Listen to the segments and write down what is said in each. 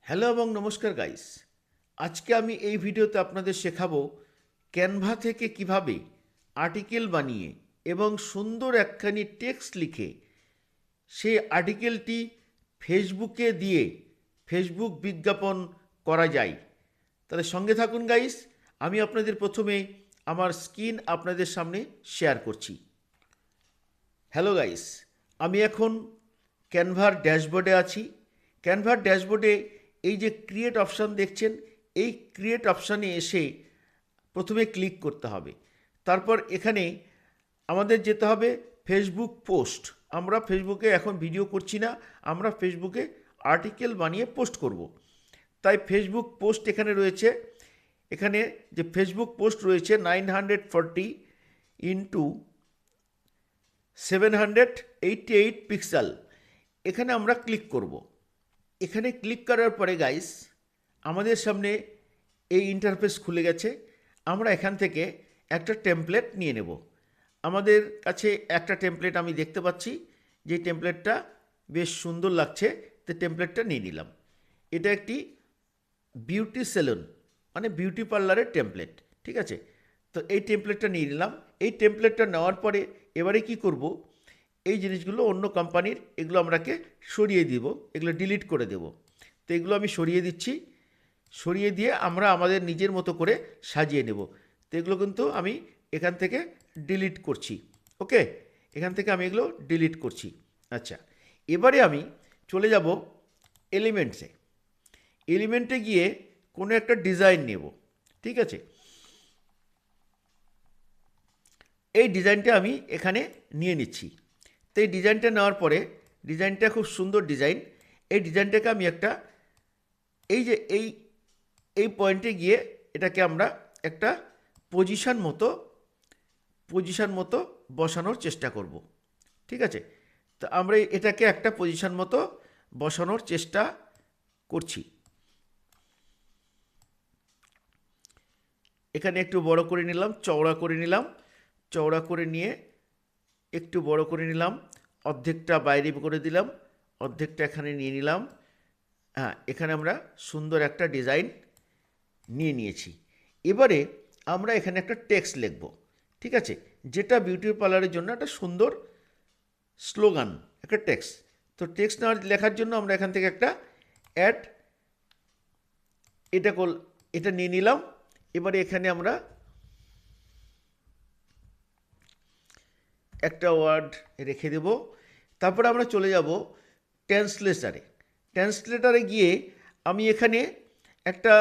Hello এবং নমস্কার guys. আজকে আমি এই ভিডিওতে আপনাদের শেখাবো ক্যানভা থেকে কিভাবে আর্টিকেল বানিয়ে এবং সুন্দর একখানি টেক্সট লিখে সেই আর্টিকেলটি ফেসবুকে দিয়ে ফেসবুক বিজ্ঞাপন করা যায়। তাহলে সঙ্গে থাকুন গাইস। আমি আপনাদের প্রথমে আমার স্ক্রিন আপনাদের সামনে শেয়ার করছি। হ্যালো গাইস, আমি এখন ক্যানভার ড্যাশবোর্ডে আছি। ক্যানভার ড্যাশবোর্ডে এই যে ক্রিয়েট অপশান দেখছেন, এই ক্রিয়েট অপশানে এসে প্রথমে ক্লিক করতে হবে। তারপর এখানে আমাদের যেতে হবে ফেসবুক পোস্ট। আমরা ফেসবুকে এখন ভিডিও করছি না, আমরা ফেসবুকে আর্টিকেল বানিয়ে পোস্ট করব। তাই ফেসবুক পোস্ট এখানে রয়েছে। এখানে যে ফেসবুক পোস্ট রয়েছে 940 ইন্টু 788 পিক্সেল, এখানে আমরা ক্লিক করব। এখানে ক্লিক করার পরে গাইস আমাদের সামনে এই ইন্টারফেস খুলে গেছে। আমরা এখান থেকে একটা টেমপ্লেট নিয়ে নেব। আমাদের কাছে একটা টেমপ্লেট আমি দেখতে পাচ্ছি, যে টেমপ্লেটটা বেশ সুন্দর লাগছে, তো টেমপ্লেটটা নিয়ে নিলাম। এটা একটি বিউটি সেলুন মানে বিউটি পার্লারের টেমপ্লেট, ঠিক আছে। তো এই টেমপ্লেটটা নিয়ে নিলাম। এই টেমপ্লেটটা নেওয়ার পরে এবারে কি করব, এই জিনিসগুলো অন্য কোম্পানির, এগুলো আমরাকে সরিয়ে দিব, এগুলো ডিলিট করে দেব। তো এগুলো আমি সরিয়ে দিচ্ছি। সরিয়ে দিয়ে আমরা আমাদের নিজের মতো করে সাজিয়ে নেব। তো এগুলো কিন্তু আমি এখান থেকে ডিলিট করছি। ওকে, এখান থেকে আমি এগুলো ডিলিট করছি। আচ্ছা, এবারে আমি চলে যাব এলিমেন্টসে। এলিমেন্টে গিয়ে কোনো একটা ডিজাইন নেব, ঠিক আছে। এই ডিজাইনটা আমি এখানে নিয়ে নিচ্ছি। তো এই ডিজাইনটা নেওয়ার পরে, ডিজাইনটা খুব সুন্দর ডিজাইন। এই ডিজাইনটাকে আমি একটা এই যে এই পয়েন্টে গিয়ে এটাকে আমরা একটা পজিশন মতো বসানোর চেষ্টা করব, ঠিক আছে। তো আমরা এটাকে একটা পজিশন মতো বসানোর চেষ্টা করছি। এখানে একটু বড় করে নিলাম, চওড়া করে নিলাম, চওড়া করে নিয়ে একটু বড় করে নিলাম, অর্ধেকটা বাইরে করে দিলাম, অর্ধেকটা এখানে নিয়ে নিলাম। হ্যাঁ, এখানে আমরা সুন্দর একটা ডিজাইন নিয়ে নিয়েছি। এবারে আমরা এখানে একটা টেক্সট লিখব, ঠিক আছে, যেটা বিউটি পার্লারের জন্য একটা সুন্দর স্লোগান, একটা টেক্সট। তো টেক্সট লেখার জন্য আমরা এখান থেকে একটা অ্যাড এটা নিয়ে নিলাম। এবারে এখানে আমরা একটা ওয়ার্ড রেখে দেব। তারপরে আমরা চলে যাব ট্রান্সলেটারে। ট্রান্সলেটারে গিয়ে আমি এখানে একটা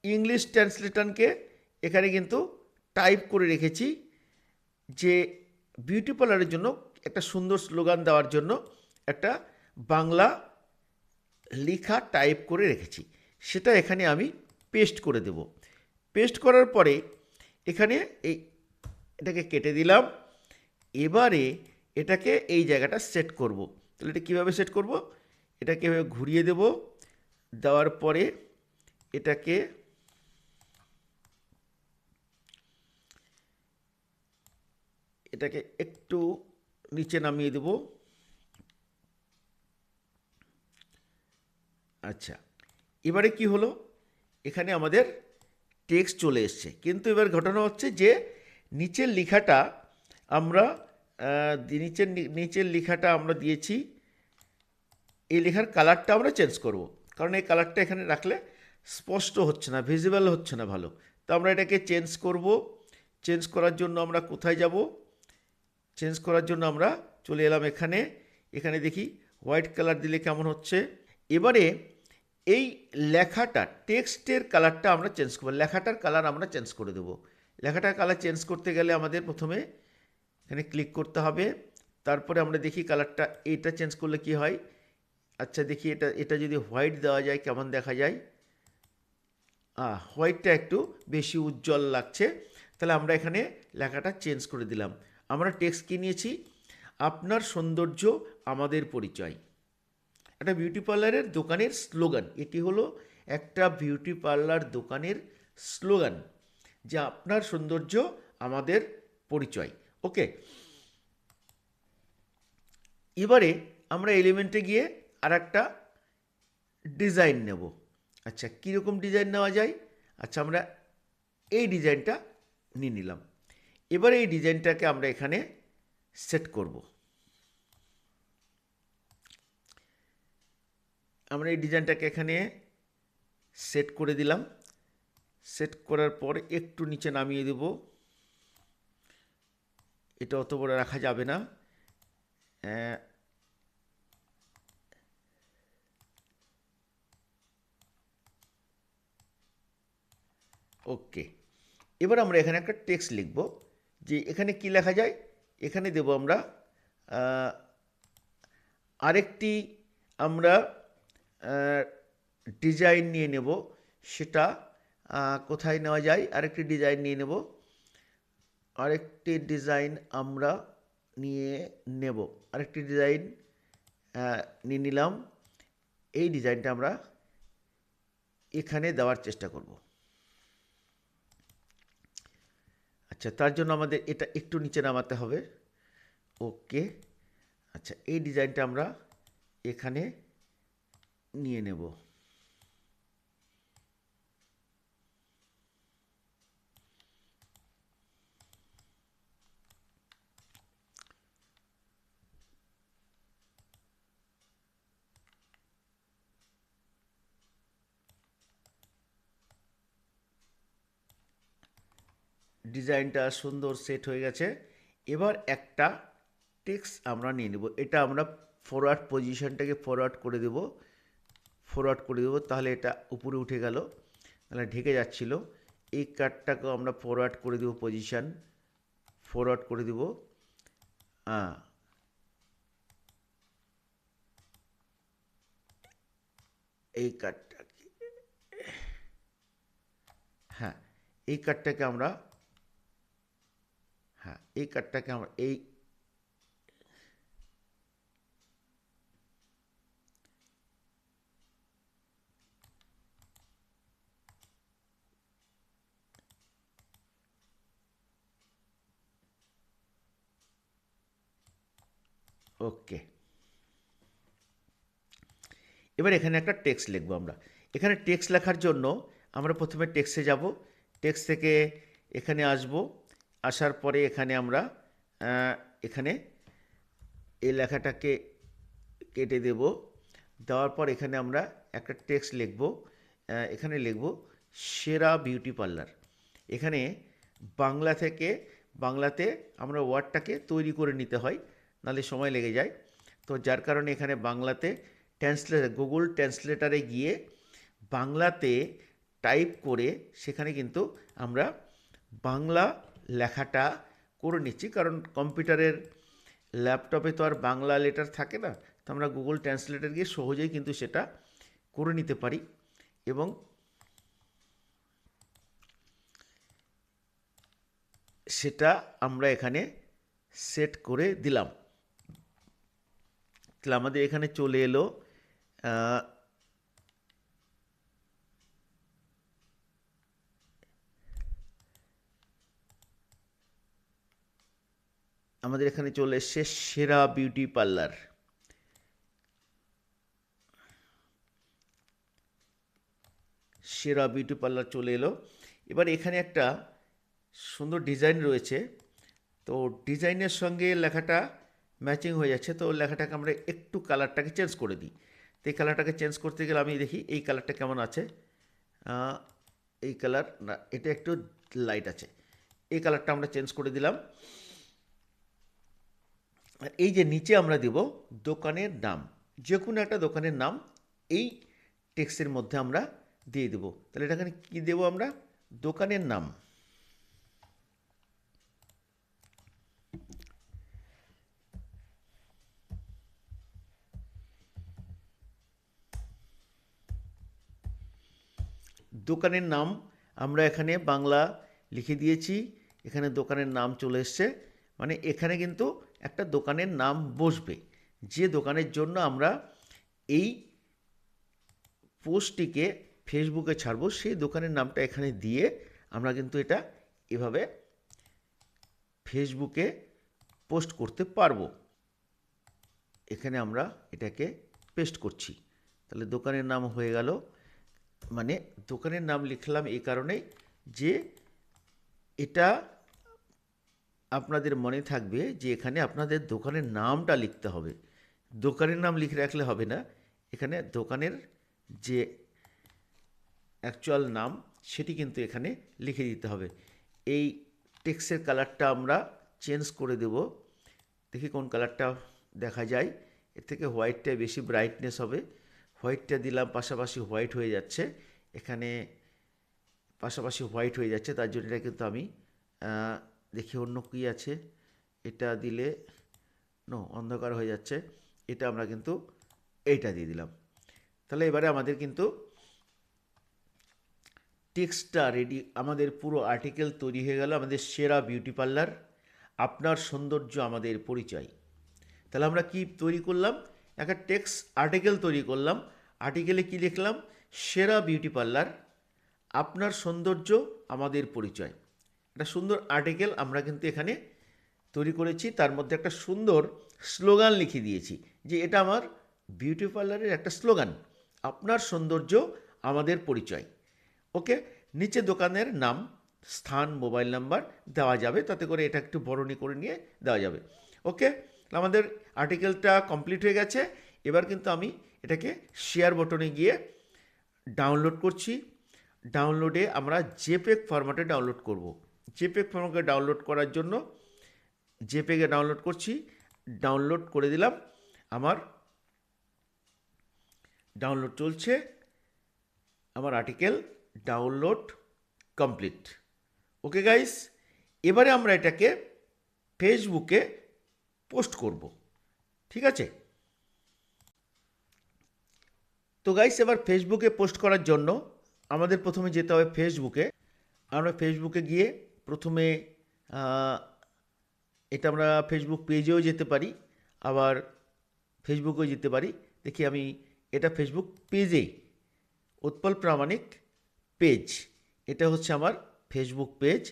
ইংলিশ ট্রান্সলেটরকে এখানে কিন্তু টাইপ করে রেখেছি, যে বিউটি পার্লারের জন্য একটা সুন্দর স্লোগান দেওয়ার জন্য একটা বাংলা লেখা টাইপ করে রেখেছি। সেটা এখানে আমি পেস্ট করে দেব। পেস্ট করার পরে এখানে এটাকে কেটে দিলাম। এবারে এটাকে এই জায়গাটা সেট করব। তাহলে এটা কীভাবে সেট করব, এটাকে এভাবে ঘুরিয়ে দেব। দেওয়ার পরে এটাকে একটু নিচে নামিয়ে দেব। আচ্ছা, এবারে কি হলো, এখানে আমাদের টেক্সট চলে এসছে। কিন্তু এবার ঘটনা হচ্ছে যে নিচের লেখাটা আমরা নিচের লেখাটা আমরা দিয়েছি, এই লেখার কালারটা আমরা চেঞ্জ করব। কারণ এই কালারটা এখানে রাখলে স্পষ্ট হচ্ছে না, ভিজিবল হচ্ছে না ভালো। তো আমরা এটাকে চেঞ্জ করব। চেঞ্জ করার জন্য আমরা কোথায় যাব, চেঞ্জ করার জন্য আমরা চলে এলাম এখানে। এখানে দেখি হোয়াইট কালার দিলে কেমন হচ্ছে। এবারে এই লেখাটা টেক্সটের কালারটা আমরা চেঞ্জ করব, লেখাটার কালার আমরা চেঞ্জ করে দেব। লেখাটার কালার চেঞ্জ করতে গেলে আমাদের প্রথমে এখানে ক্লিক করতে হবে। তারপরে আমরা দেখি কালারটা এটা চেঞ্জ করলে কি হয়। আচ্ছা দেখি, এটা যদি হোয়াইট দেওয়া যায় কেমন দেখা যায়। হোয়াইটটা একটু বেশি উজ্জ্বল লাগছে। তাহলে আমরা এখানে লেখাটা চেঞ্জ করে দিলাম। আমরা টেক্সট কি নিয়েছি, আপনার সৌন্দর্য আমাদের পরিচয়। একটা বিউটি পার্লারের দোকানের স্লোগান, এটি হলো একটা বিউটি পার্লার দোকানের স্লোগান, যে আপনার সৌন্দর্য আমাদের পরিচয়। ওকে, এবারে আমরা এলিমেন্টে গিয়ে আর একটা ডিজাইন নেব। আচ্ছা, কীরকম ডিজাইন নেওয়া যায়? আচ্ছা, আমরা এই ডিজাইনটা নিয়ে নিলাম। এবার এই ডিজাইনটাকে আমরা এখানে সেট করব। আমরা এই ডিজাইনটাকে এখানে সেট করে দিলাম। সেট করার পর একটু নিচে নামিয়ে দেব। এটা অত বড় রাখা যাবে না। ওকে, এবার আমরা এখানে একটা টেক্সট লিখব। যে এখানে কি লেখা যায়? এখানে দেব আমরা আরেকটি আমরা ডিজাইন নিয়ে নেব। সেটা কোথায় নেওয়া যায়? আরেকটি ডিজাইন নিয়ে নেব। আরেকটি ডিজাইন আমরা নিয়ে নেব। আরেকটি ডিজাইন নিয়ে নিলাম। এই ডিজাইনটা আমরা এখানে দেওয়ার চেষ্টা করব। আচ্ছা, তার জন্য আমাদের এটা একটু নিচে নামাতে হবে। ওকে, আচ্ছা, এই ডিজাইনটা আমরা এখানে নিয়ে নেব। ডিজাইনটা সুন্দর সেট হয়ে গেছে। এবার একটা টেক্সট আমরা নিয়ে নেব। এটা আমরা ফরওয়ার্ড পজিশনটাকে ফরওয়ার্ড করে দেব। তাহলে এটা উপরে উঠে গেল, তাহলে ঢেকে যাচ্ছিল। এই কার্ডটাকেও আমরা ফরওয়ার্ড করে দেব, পজিশন ফরওয়ার্ড করে দেব। এই কার্ডটাকে, হ্যাঁ, এই কার্ডটাকে আমরা এই ওকে, এবার এখানে একটা টেক্সট লিখবো আমরা। এখানে টেক্সট লেখার জন্য আমরা প্রথমে টেক্সটে যাব। টেক্সট থেকে এখানে আসব। আসার পরে এখানে আমরা এখানে এই লেখাটাকে কেটে দেব। দেওয়ার পর এখানে আমরা একটা টেক্সট লিখব। এখানে লিখব সেরা বিউটি পার্লার। এখানে বাংলা থেকে বাংলাতে আমরা ওয়ার্ডটাকে তৈরি করে নিতে হয়, নাহলে সময় লেগে যায়। তো যার কারণে এখানে বাংলাতে গুগল ট্রান্সলেটারে গিয়ে বাংলাতে টাইপ করে সেখানে কিন্তু আমরা বাংলা লেখাটা করে নিচ্ছি। কারণ কম্পিউটারের, ল্যাপটপে তো আর বাংলা লেটার থাকে না। তো আমরা গুগল ট্রান্সলেটার গিয়ে সহজেই কিন্তু সেটা করে নিতে পারি। এবং সেটা আমরা এখানে সেট করে দিলাম। তাহলে আমাদের এখানে চলে এলো আমাদের এখানে চলে এসছে সেরা বিউটি পার্লার। সেরা বিউটি পার্লার চলে এলো। এবার এখানে একটা সুন্দর ডিজাইন রয়েছে। তো ডিজাইনের সঙ্গে লেখাটা ম্যাচিং হয়ে যাচ্ছে। তো লেখাটাকে আমরা একটু কালারটাকে চেঞ্জ করে দিই। তো এই কালারটাকে চেঞ্জ করতে গেলে আমি দেখি এই কালারটা কেমন আছে। এই কালার না, এটা একটু লাইট আছে। এই কালারটা আমরা চেঞ্জ করে দিলাম। আর এই যে নিচে আমরা দেব দোকানের নাম, যে কোনো একটা দোকানের নাম এই টেক্সটের মধ্যে আমরা দিয়ে দেব। তাহলে এখানে কী দেবো আমরা? দোকানের নাম। দোকানের নাম আমরা এখানে বাংলা লিখে দিয়েছি। এখানে দোকানের নাম চলে এসছে। মানে এখানে কিন্তু একটা দোকানের নাম বসবে। যে দোকানের জন্য আমরা এই পোস্টটিকে ফেসবুকে ছাড়বো, সেই দোকানের নামটা এখানে দিয়ে আমরা কিন্তু এটা এভাবে ফেসবুকে পোস্ট করতে পারবো। এখানে আমরা এটাকে পেস্ট করছি। তাহলে দোকানের নাম হয়ে গেল। মানে দোকানের নাম লিখলাম এই কারণে যে এটা আপনাদের মনে থাকবে যে এখানে আপনাদের দোকানের নামটা লিখতে হবে। দোকানের নাম লিখে রাখলে হবে না, এখানে দোকানের যে অ্যাকচুয়াল নাম সেটি কিন্তু এখানে লিখে দিতে হবে। এই টেক্সটের কালারটা আমরা চেঞ্জ করে দেব। দেখি কোন কালারটা দেখা যায়। এর থেকে হোয়াইটটাই বেশি ব্রাইটনেস হবে। হোয়াইটটা দিলাম, পাশাপাশি হোয়াইট হয়ে যাচ্ছে, এখানে পাশাপাশি হোয়াইট হয়ে যাচ্ছে, তার জন্য এটা কিন্তু আমি দেখি অন্য কী আছে, এটা দিলে অন্ধকার হয়ে যাচ্ছে, এটা আমরা কিন্তু এইটা দিয়ে দিলাম। তাহলে এবারে আমাদের কিন্তু টেক্সটটা রেডি, আমাদের পুরো আর্টিকেল তৈরি হয়ে গেল। আমাদের সেরা বিউটি পার্লার, আপনার সৌন্দর্য আমাদের পরিচয়। তাহলে আমরা কি তৈরি করলাম? একটা টেক্সট আর্টিকেল তৈরি করলাম। আর্টিকেলে কি লিখলাম? সেরা বিউটি পার্লার, আপনার সৌন্দর্য আমাদের পরিচয়। একটা সুন্দর আর্টিকেল আমরা কিন্তু এখানে তৈরি করেছি। তার মধ্যে একটা সুন্দর স্লোগান লিখে দিয়েছি যে এটা আমার বিউটি পার্লারের একটা স্লোগান, আপনার সৌন্দর্য আমাদের পরিচয়। ওকে, নিচে দোকানের নাম, স্থান, মোবাইল নাম্বার দেওয়া যাবে, তাতে করে এটা একটু বড়নি করে নিয়ে দেওয়া যাবে। ওকে, আমাদের আর্টিকেলটা কমপ্লিট হয়ে গেছে। এবার কিন্তু আমি এটাকে শেয়ার বটনে গিয়ে ডাউনলোড করছি। ডাউনলোডে আমরা জেপেগ ফরম্যাটে ডাউনলোড করব। জেপেগ ফরম্যাটে ডাউনলোড করার জন্য জেপেগে ডাউনলোড করছি। ডাউনলোড করে দিলাম। আমার ডাউনলোড চলছে। আমার article download complete. Okay guys, এবারে আমরা এটাকে ফেসবুকে পোস্ট করব। ঠিক আছে? তো গাইস, এবার ফেসবুকে পোস্ট করার জন্য আমাদের প্রথমে যেতে হবে ফেসবুকে। আমরা ফেসবুকে গিয়ে প্রথমে এটা আমরা ফেসবুক পেজেও যেতে পারি, আবার ফেসবুকেও যেতে পারি। দেখি আমি এটা ফেসবুক পেজেই, উৎপল প্রামাণিক পেজ, এটা হচ্ছে আমার ফেসবুক পেজ।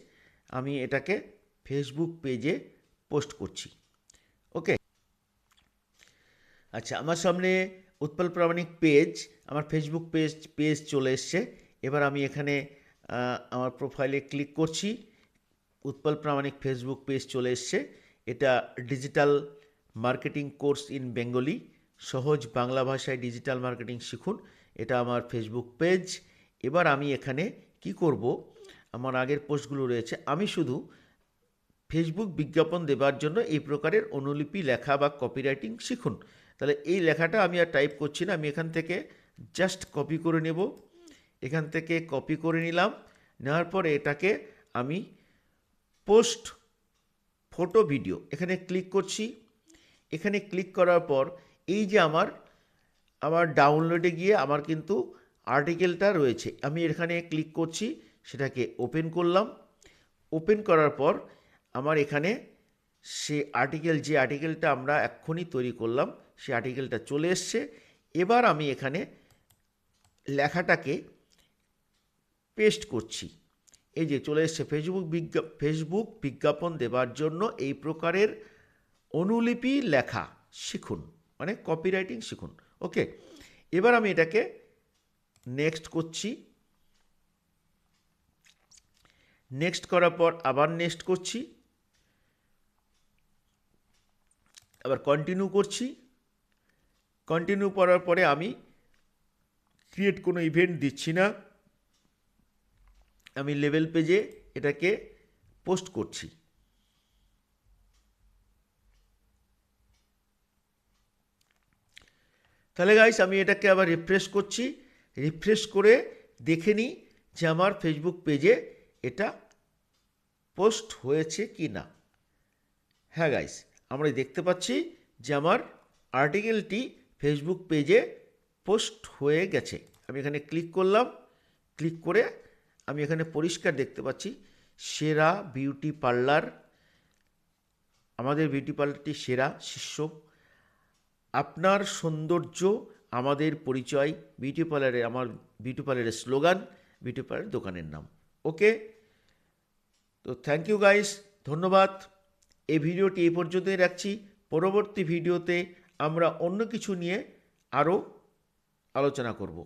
আমি এটাকে ফেসবুক পেজে পোস্ট করছি। ওকে, আচ্ছা, আমার সামনে উৎপল প্রামাণিক পেজ, আমার ফেসবুক পেজ চলে এসছে। এবার আমি এখানে আমার প্রোফাইলে ক্লিক করছি। উৎপল প্রামাণিক ফেসবুক পেজ চলে এসছে। এটা digital marketing course in Bengali, সহজ বাংলা ভাষায় ডিজিটাল মার্কেটিং শিখুন, এটা আমার ফেসবুক পেজ। এবার আমি এখানে কি করব, আমার আগের পোস্টগুলো রয়েছে, আমি শুধু ফেসবুক বিজ্ঞাপন দেবার জন্য এই প্রকারের অনুলিপি লেখা বা কপিরাইটিং শিখুন। তাহলে এই লেখাটা আমি আর টাইপ করছি না, আমি এখান থেকে জাস্ট কপি করে নেব। এখান থেকে কপি করে নিলাম। নেওয়ার পরে এটাকে আমি পোস্ট ফটো ভিডিও এখানে ক্লিক করছি। এখানে ক্লিক করার পর এই যে আমার ডাউনলোডে গিয়ে আমার কিন্তু আর্টিকেলটা রয়েছে, আমি এখানে ক্লিক করছি, সেটাকে ওপেন করলাম। ওপেন করার পর আমার এখানে যে আর্টিকেলটা আমরা এক্ষুনি তৈরি করলাম সেই আর্টিকেলটা চলে এসছে। এবার আমি এখানে লেখাটাকে পেস্ট করছি। এই যে চলে এসছে, ফেসবুক বিজ্ঞাপন দেবার জন্য এই প্রকারের অনুলিপি লেখা শিখুন, মানে কপিরাইটিং শিখুন। ওকে, এবার আমি এটাকে নেক্সট করছি। নেক্সট করার পর আবার নেক্সট করছি, আবার কন্টিনিউ করছি। কন্টিনিউ করার পরে আমি ক্রিয়েট কোনো ইভেন্ট দিচ্ছি না, আমি লেভেল পেজে এটাকে পোস্ট করছি। তাহলে গাইস, আমি এটাকে আবার রিফ্রেশ করছি। রিফ্রেশ করে দেখে নিই যে আমার ফেসবুক পেজে এটা পোস্ট হয়েছে কি না। হ্যাঁ গাইস, আমরা দেখতে পাচ্ছি যে আমার আর্টিকেলটি ফেসবুক পেজে পোস্ট হয়ে গেছে। আমি এখানে ক্লিক করলাম। ক্লিক করে আমি এখানে পরিষ্কার দেখতে পাচ্ছি সেরা বিউটি পার্লার, আমাদের বিউটি পার্লারটি সেরা, শীর্ষ, আপনার সৌন্দর্য আমাদের পরিচয়, আমার বিউটি পার্লারের স্লোগান, বিউটি পার্লারের দোকানের নাম। ওকে, তো থ্যাংক ইউ গাইস, ধন্যবাদ। এই ভিডিওটি এই পর্যন্তই রাখছি। পরবর্তী ভিডিওতে আমরা অন্য কিছু নিয়ে আরও আলোচনা করব।